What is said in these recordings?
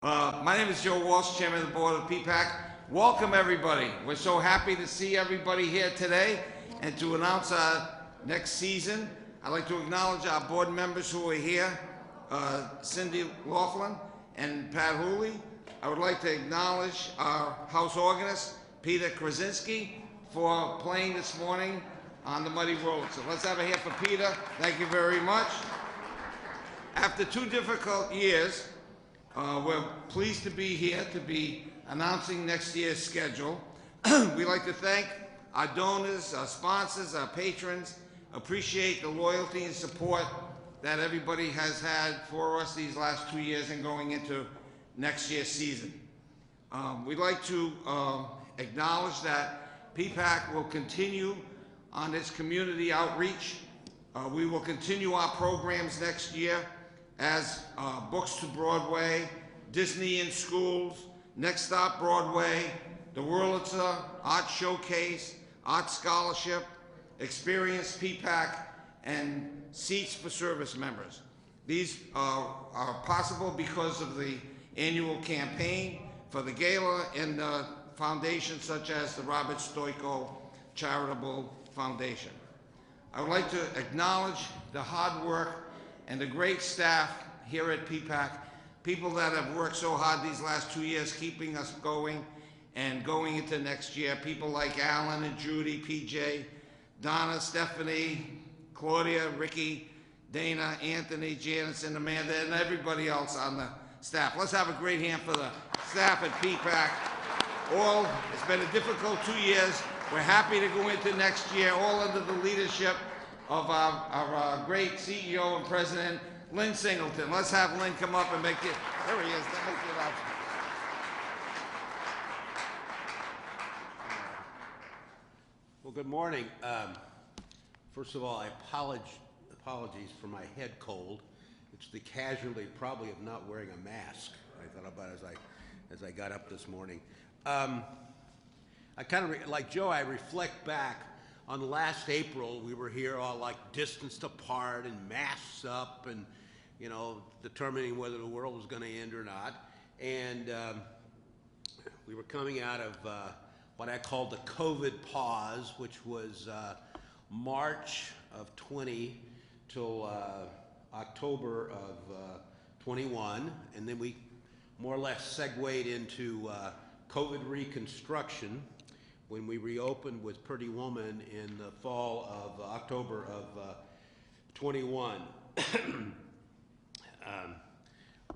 My name is Joe Walsh, Chairman of the Board of PPAC. Welcome, everybody. We're so happy to see everybody here today and to announce our next season. I'd like to acknowledge our board members who are here, Cindy Laughlin and Pat Hooley. I would like to acknowledge our house organist, Peter Krasinski, for playing this morning on the Muddy Road. So let's have a hand for Peter. Thank you very much. After 2 difficult years, we're pleased to be here to be announcing next year's schedule. We'd like to thank our donors, our sponsors, our patrons, appreciate the loyalty and support that everybody has had for us these last 2 years and going into next year's season. We'd like to acknowledge that PPAC will continue on its community outreach. We will continue our programs next year as Books to Broadway, Disney in Schools, Next Stop Broadway, the Wurlitzer, Art Showcase, Art Scholarship, Experience PPAC, and Seats for Service Members. These are possible because of the annual campaign for the gala and foundations such as the Robert Stoico Charitable Foundation. I would like to acknowledge the hard work and the great staff here at PPAC, people that have worked so hard these last 2 years, keeping us going and going into next year. People like Alan and Judy, PJ, Donna, Stephanie, Claudia, Ricky, Dana, Anthony, Janice, and Amanda, and everybody else on the staff. Let's have a great hand for the staff at PPAC. It's been a difficult 2 years. We're happy to go into next year, all under the leadership of our great CEO and President, Lynn Singleton. Let's have Lynn come up and make it, there he is, make it up. Well, good morning. First of all, apologies for my head cold. It's the casualty probably of not wearing a mask. I thought about it as I got up this morning. I kind of, like Joe, I reflect back on last April. We were here all like distanced apart and masks up and, determining whether the world was going to end or not. And we were coming out of what I called the COVID pause, which was March of 20 till October of 21. And then we more or less segued into COVID reconstruction when we reopened with Pretty Woman in the fall of October of 21.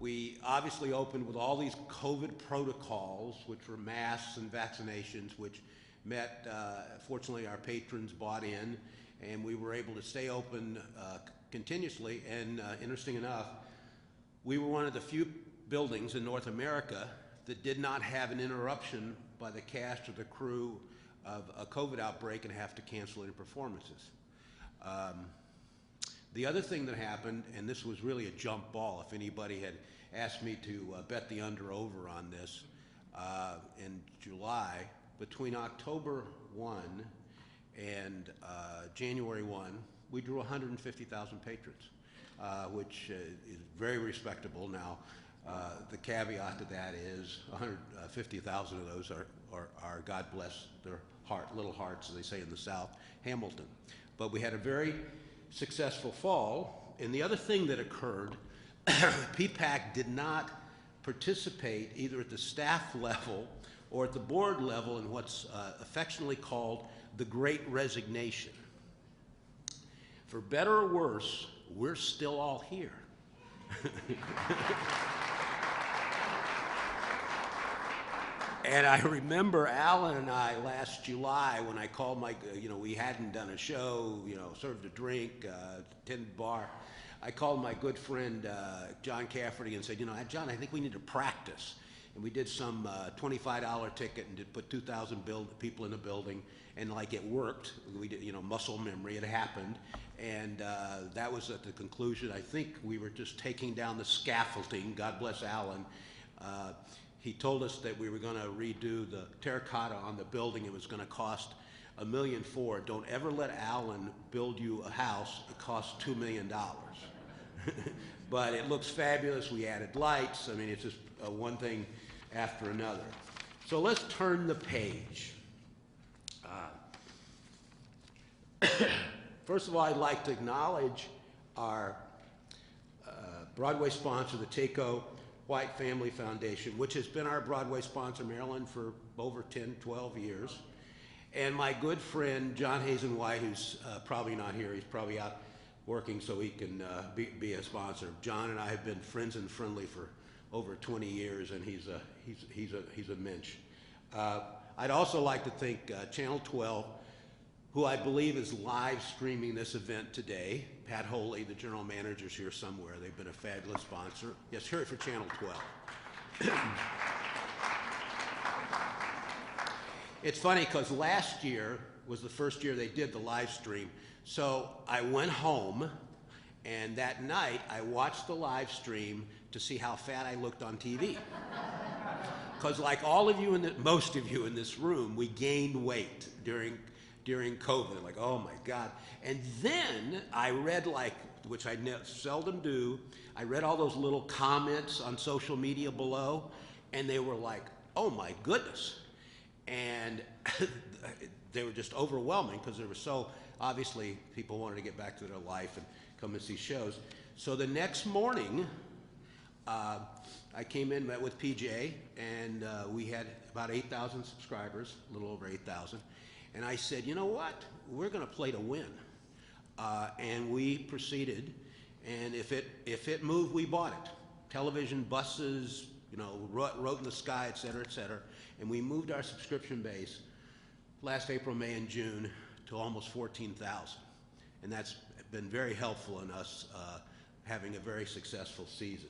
We obviously opened with all these COVID protocols, which were masks and vaccinations, which met, fortunately our patrons bought in, and we were able to stay open continuously. And interesting enough, we were one of the few buildings in North America that did not have an interruption by the cast or the crew of a COVID outbreak and have to cancel their performances. The other thing that happened, and this was really a jump ball, if anybody had asked me to bet the under-over on this, in July, between October 1 and January 1, we drew 150,000 patrons, which is very respectable. Now, the caveat to that is 150,000 of those are God bless their heart, little hearts, as they say in the South, Hamilton. But we had a very successful fall. And the other thing that occurred, PPAC did not participate either at the staff level or at the board level in what's affectionately called the Great Resignation. For better or worse, we're still all here. And I remember Alan and I last July when I called we hadn't done a show, served a drink, attended bar. I called my good friend John Cafferty and said, John, I think we need to practice. And we did some $25 ticket and put 2,000 people in the building, and it worked. We did, muscle memory, it happened. And that was at the conclusion. I think we were just taking down the scaffolding, God bless Alan. He told us that we were going to redo the terracotta on the building. It was going to cost $1.4 million. Don't ever let Alan build you a house. It costs $2 million. But it looks fabulous. We added lights. I mean, it's just one thing after another. So let's turn the page. First of all, I'd like to acknowledge our Broadway sponsor, the Taco White Family Foundation, which has been our Broadway sponsor, Maryland, for over 10, 12 years. And my good friend, John Hazen White, who's probably not here, he's probably out working so he can be a sponsor. John and I have been friends and friendly for over 20 years, and he's a mensch. I'd also like to thank Channel 12, who I believe is live streaming this event today. Pat Holey, the general manager, is here somewhere. They've been a fabulous sponsor. Yes, hear it for Channel 12. It's funny because last year was the first year they did the live stream. So I went home, and that night I watched the live stream to see how fat I looked on TV. Because like all of you, most of you in this room, we gained weight during COVID. Like, oh my God. And then I read, which I seldom do, I read all those little comments on social media below, and they were like, oh my goodness. And they were just overwhelming because there were so, obviously, people wanted to get back to their life and come and see shows. So the next morning, I came in, met with PJ, and we had about 8,000 subscribers, a little over 8,000. And I said, you know what? We're going to play to win. And we proceeded, and if it moved, we bought it. Television, buses, you know, wrote in the sky, et cetera, et cetera. And we moved our subscription base last April, May, and June to almost 14,000. And that's been very helpful in us having a very successful season.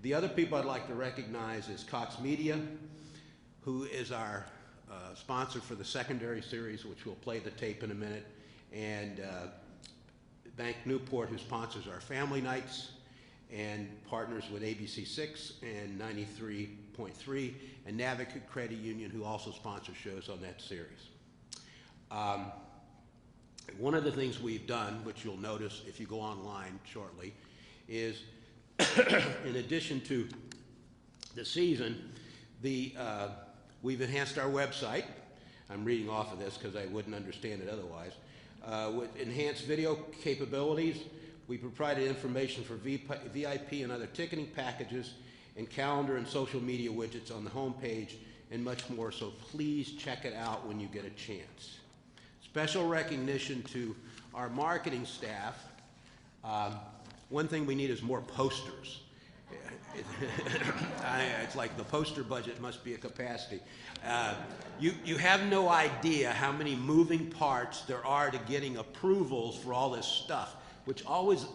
The other people I'd like to recognize is Cox Media, who is our sponsor for the secondary series, which we'll play the tape in a minute, and Bank Newport, who sponsors our family nights and partners with ABC6 and 93.3, and Navigate Credit Union, who also sponsors shows on that series. One of the things we've done, which you'll notice if you go online shortly, is in addition to the season, we've enhanced our website. I'm reading off of this because I wouldn't understand it otherwise. With enhanced video capabilities, we provided information for VIP and other ticketing packages, and calendar and social media widgets on the home page, and much more, so please check it out when you get a chance. Special recognition to our marketing staff. One thing we need is more posters. It's like the poster budget must be a capacity. You have no idea how many moving parts there are to getting approvals for all this stuff, which always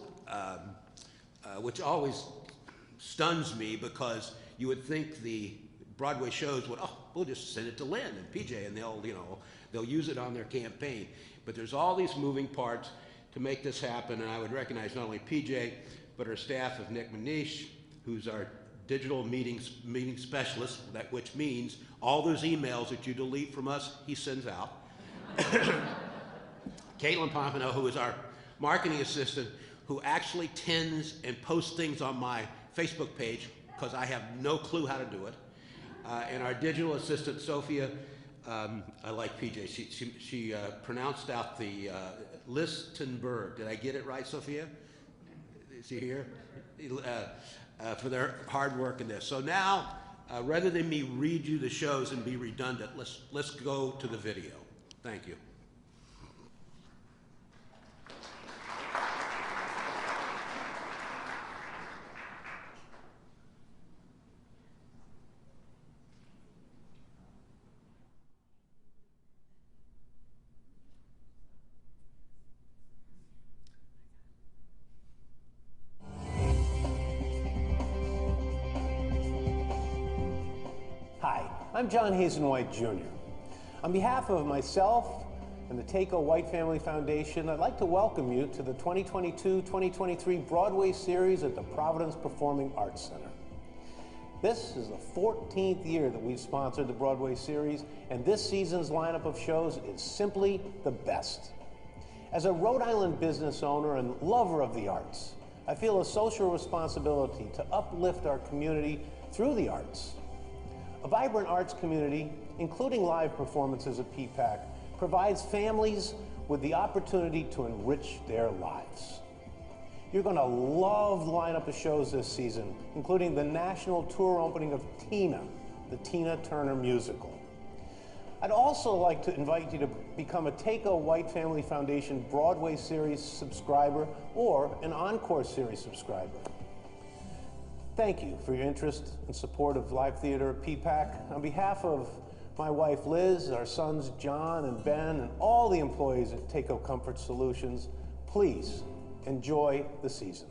stuns me, because you would think the Broadway shows would, oh, we'll just send it to Lynn and PJ, and they'll use it on their campaign. But there's all these moving parts to make this happen, and I would recognize not only PJ, but our staff of Nick Manish, who's our digital meeting specialist, which means all those emails that you delete from us, he sends out. Caitlin Pompano, who is our marketing assistant, who actually tends and posts things on my Facebook page, because I have no clue how to do it. And our digital assistant, Sophia, I like PJ. She pronounced out the Listenberg. Did I get it right, Sophia? Is he here? For their hard work in this. So now, rather than me read you the shows and be redundant, let's go to the video. Thank you. Hi, I'm John Hazen White Jr. On behalf of myself and the Taco White Family Foundation, I'd like to welcome you to the 2022-2023 Broadway series at the Providence Performing Arts Center. This is the 14th year that we've sponsored the Broadway series, and this season's lineup of shows is simply the best. As a Rhode Island business owner and lover of the arts, I feel a social responsibility to uplift our community through the arts. A vibrant arts community, including live performances at PPAC, provides families with the opportunity to enrich their lives. You're going to love the lineup of shows this season, including the national tour opening of Tina, the Tina Turner musical. I'd also like to invite you to become a TACO White Family Foundation Broadway series subscriber or an Encore series subscriber. Thank you for your interest and support of live theater at PPAC. On behalf of my wife Liz, our sons John and Ben, and all the employees at TACO Comfort Solutions, please enjoy the season.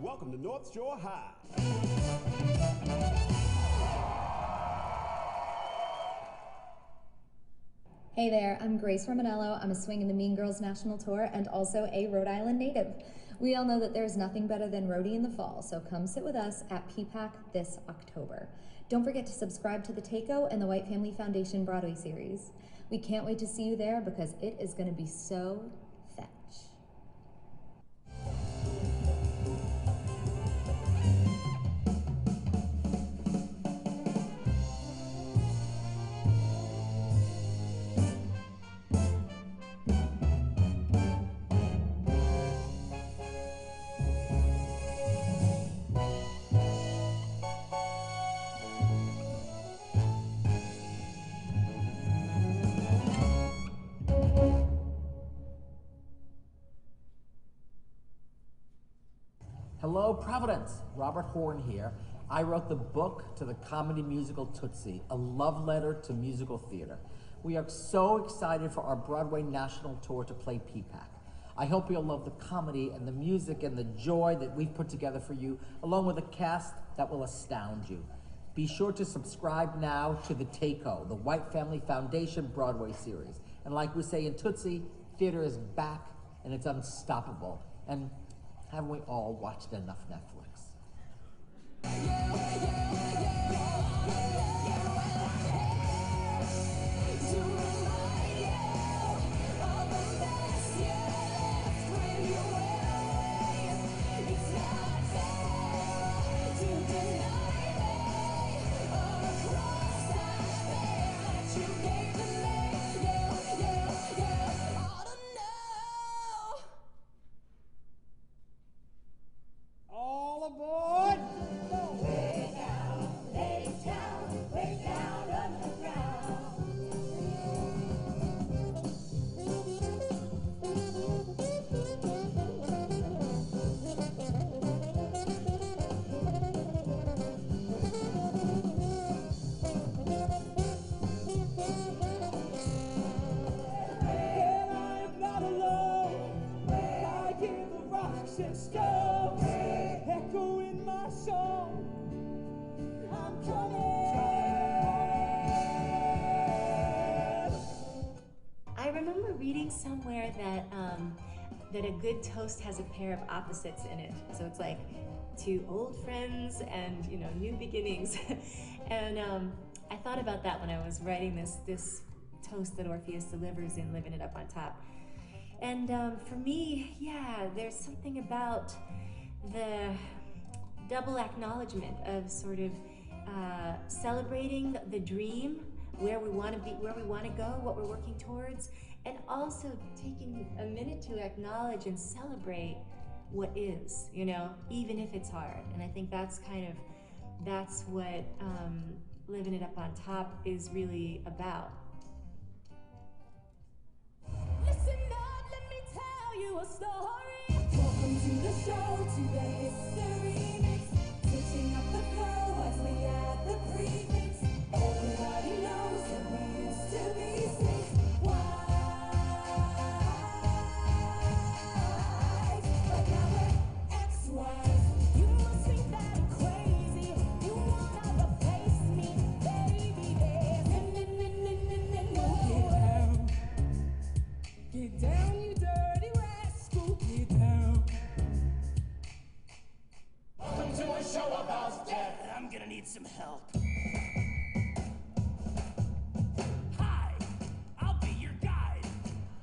Welcome to North Shore High. Hey there, I'm Grace Romanello. I'm a swing in the Mean Girls National Tour and also a Rhode Island native. We all know that there's nothing better than roadie in the fall, so come sit with us at PPAC this October. Don't forget to subscribe to the TACO and the White Family Foundation Broadway series. We can't wait to see you there because it is going to be so fetch. Hello, Providence. Robert Horn here. I wrote the book to the comedy musical Tootsie, a love letter to musical theater. We are so excited for our Broadway national tour to play PPAC. I hope you'll love the comedy and the music and the joy that we've put together for you, along with a cast that will astound you. Be sure to subscribe now to the TACO, the White Family Foundation Broadway series. And like we say in Tootsie, theater is back and it's unstoppable. And haven't we all watched enough Netflix? that a good toast has a pair of opposites in it. So it's like two old friends and, you know, new beginnings. And I thought about that when I was writing this toast that Orpheus delivers in Living It Up on Top. And for me, yeah, there's something about the double acknowledgement of sort of celebrating the dream, where we want to be, where we want to go, what we're working towards, and also taking a minute to acknowledge and celebrate what is, you know, even if it's hard. And I think that's what Living It Up on Top is really about. Listen up, let me tell you a story. Welcome to the show, to the history mix. Switching up the flow as we add the prefix. Everybody knows that we used to be six. Why? But now we're ex-wives. You must think that I'm crazy. You wanna replace me, baby. Get down, you dirty rascal, get down. Welcome to a show about death. I'm gonna need some help. Hi, I'll be your guide.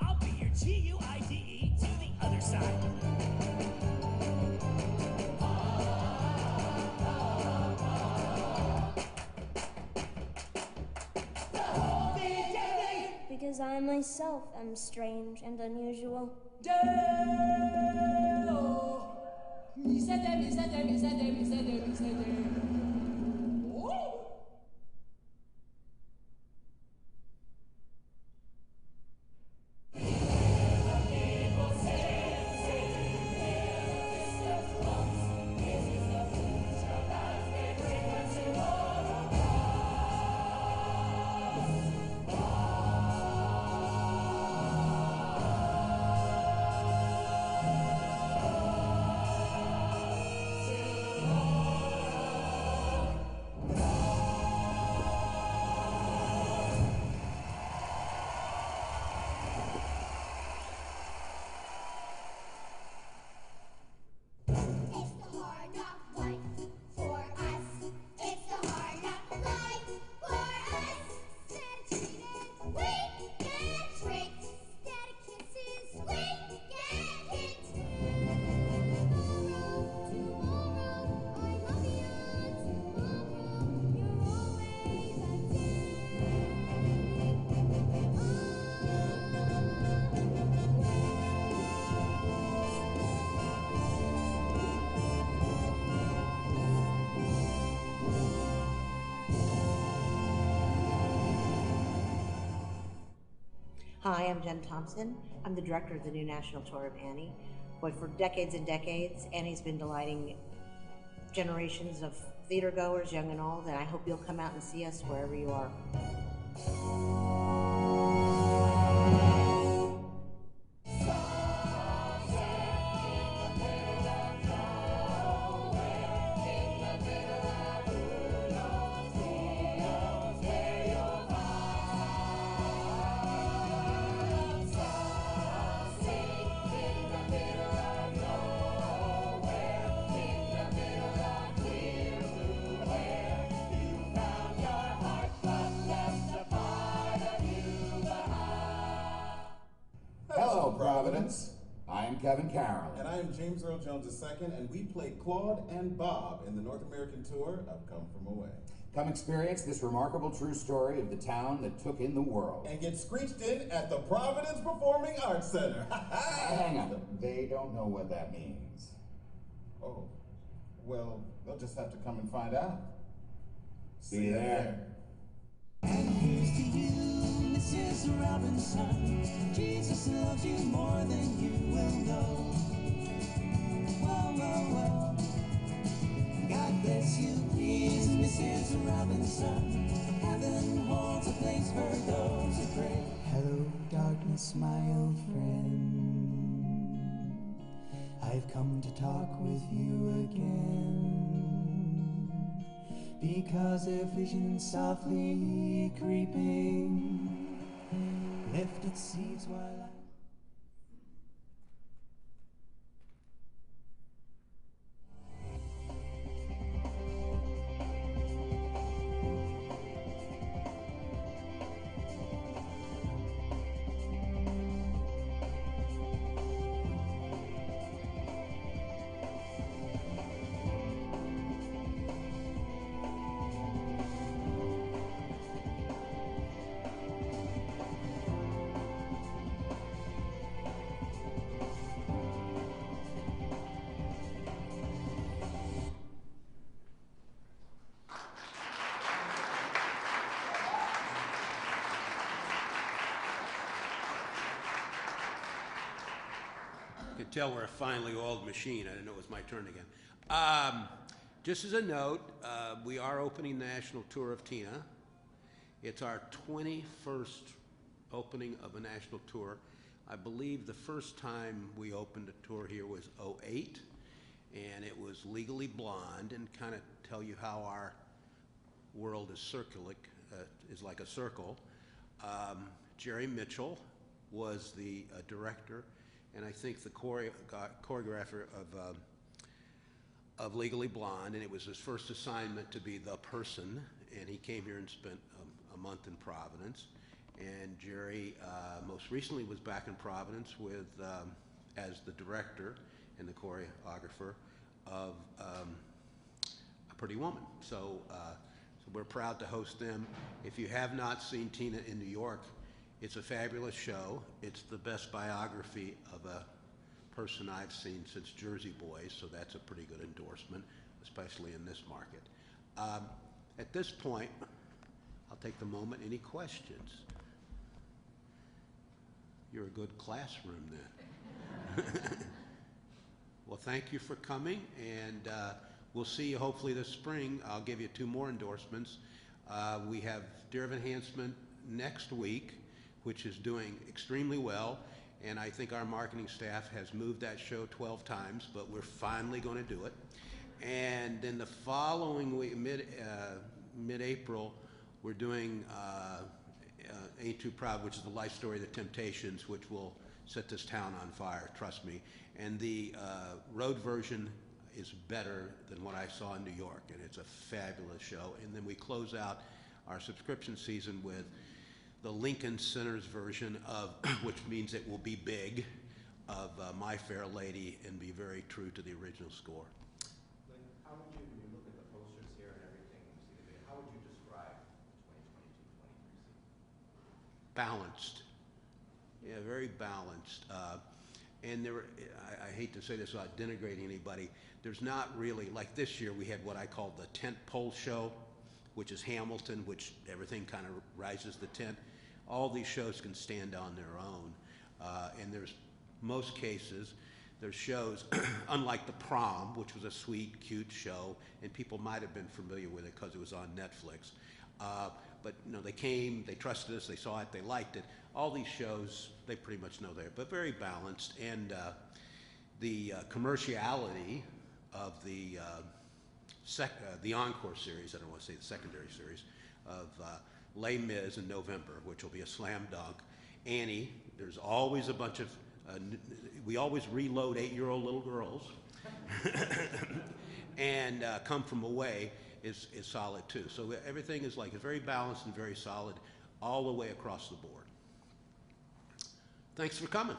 I'll be your GUIDE to the other side. Because I myself am strange and unusual. Hi, I'm Jen Thompson. I'm the director of the new national tour of Annie. Boy, for decades and decades, Annie's been delighting generations of theater goers, young and old, and I hope you'll come out and see us wherever you are. Hello, Providence. I am Kevin Carroll. And I am James Earl Jones II, and we play Claude and Bob in the North American tour of Come From Away. Come experience this remarkable true story of the town that took in the world. And get screeched in at the Providence Performing Arts Center. Hang on. They don't know what that means. Oh, well, they'll just have to come and find out. See you there. And here's to you, Mrs. Robinson. Jesus loves you more than you will know. Whoa, whoa, whoa. God bless you, please, Mrs. Robinson. Heaven holds a place for those who pray. Hello, darkness, my old friend. I've come to talk with you again. Because a vision softly creeping left its seeds while could tell we're a finely oiled machine. I didn't know it was my turn again. Just as a note, we are opening the national tour of Tina. It's our 21st opening of a national tour. I believe the first time we opened a tour here was '08, and it was Legally Blonde, and kind of tell you how our world is is like a circle. Jerry Mitchell was the director, and I think the choreographer of Legally Blonde, and it was his first assignment to be the person, and he came here and spent a month in Providence. And Jerry most recently was back in Providence with as the director and the choreographer of A Pretty Woman. So we're proud to host them. If you have not seen Tina in New York, it's a fabulous show. It's the best biography of a person I've seen since Jersey Boys, so that's a pretty good endorsement, especially in this market. At this point, I'll take the moment. Any questions? You're a good classroom then. Well, thank you for coming, and we'll see you hopefully this spring. I'll give you 2 more endorsements. We have Deer of Enhancement next week, which is doing extremely well, and I think our marketing staff has moved that show 12 times, but we're finally going to do it. And then the following week, mid-April, we're doing Ain't Too Proud, which is the life story of the Temptations, which will set this town on fire, trust me. And the road version is better than what I saw in New York, and it's a fabulous show. And then we close out our subscription season with the Lincoln Center's version of, which means it will be big, of My Fair Lady and be very true to the original score. How would you, when you look at the posters here and everything, and you see the video, how would you describe the 2022-23 season? Balanced. Yeah, very balanced. And there were, I hate to say this without denigrating anybody, there's not really, like this year we had what I call the tent pole show, which is Hamilton, which everything kind of rises the tent. All these shows can stand on their own. And there's, most cases, there's shows, unlike The Prom, which was a sweet, cute show, and people might have been familiar with it because it was on Netflix. But you know, they came, they trusted us, they saw it, they liked it. All these shows, they pretty much know they're, but very balanced. And the commerciality of the Encore series, I don't want to say the secondary series, of Les Mis in November, which will be a slam dunk. Annie, there's always a bunch of, we always reload 8-year-old little girls. And Come From Away is solid too. So everything is like, it's very balanced and very solid all the way across the board. Thanks for coming.